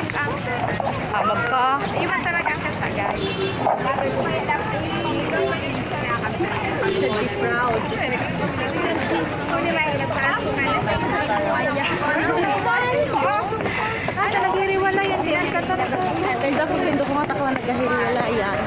Magka. Iwan talaga ang kanta, guys. She's proud. Kung may ilang para sumalas ay Asa naghiriwala yan, di ang kanta na to. Kaysa ko sindo ko nga takwa naghiriwala yan.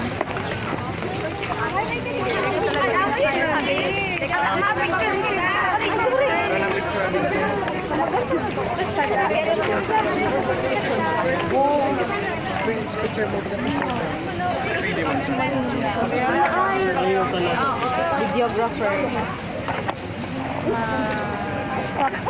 Videographer.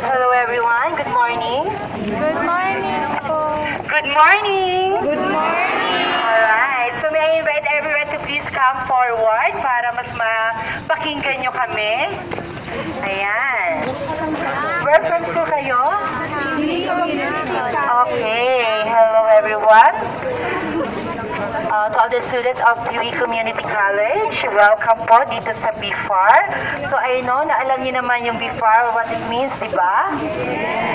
Hello everyone, good morning. Good morning po. Good morning! Good morning. Alright, so may I invite everyone to please come forward para mas mapakinggan nyo kami. Ayan. Where from school kayo? Okay, hello everyone. To all the students of PUE Community College, welcome po dito sa BIFAR. So I know na alam niyo naman yung BIFAR, what it means, di ba?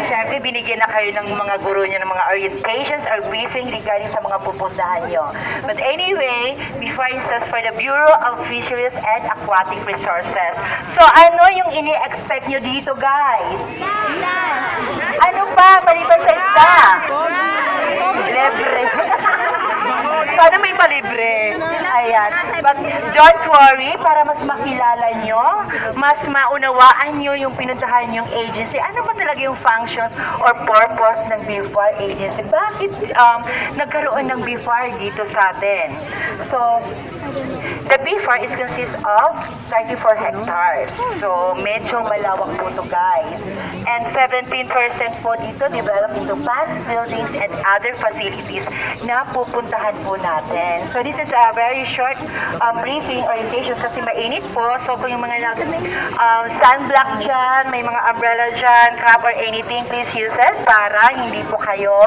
Siyempre, binigyan na kayo ng mga guro niyo ng mga orientations or briefing regarding sa mga pupuntahan niyo. But anyway, BIFAR stands for the Bureau of Fisheries and Aquatic Resources. So ano yung ini-expect niyo dito, guys? Ano pa? Maliban sa isda? Libre. Sana may palibre. Ayan. But don't worry, para mas makilala nyo, mas maunawaan nyo yung pinuntahan yung agency. Ano ba talaga yung functions or purpose ng BIFAR agency? Bakit nagkaroon ng BIFAR dito sa atin? So, the BIFAR is consists of 34 hectares. So, medyo malawak po ito, guys. And 17% po dito developed into plants, buildings, and other facilities na pupuntahan po natin. So, this is a very short briefing orientation kasi mainit po. So, kung yung mga sunblock dyan, may mga umbrella dyan, cap or anything, please use it para hindi po kayo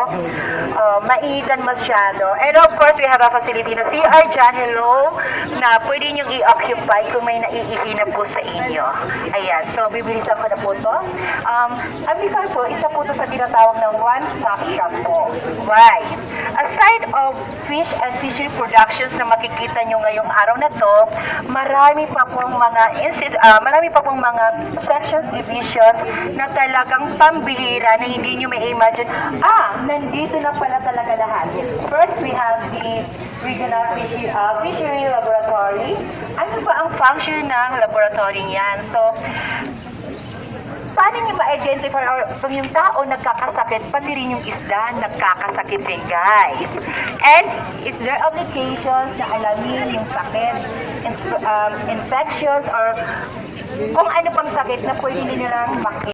mainitan masyado. And of course, we have a facility na CR dyan, hello, na pwede nyo i-occupy kung may naiihi na po sa inyo. Ayan, so bibilisan ko na po ito. Amplifier po, isa po ito sa tinatawag ng one-stop shop po. Why? Aside of fish and fishery productions na makikita nyo ngayong araw na to, marami pa pong mga sections, divisions na talagang pambihira na hindi nyo may imagine, nandito na pala talaga lahat. First, we have the Regional Fishery Laboratory. Ano ba ang function ng laboratory yan? So, paano niyo ma-identify kung yung tao nagkakasakit, pati rin yung isda nagkakasakit rin, guys. And is there applications na alamin yung sakit, infections, or kung ano pang sakit na pwede nilang makita.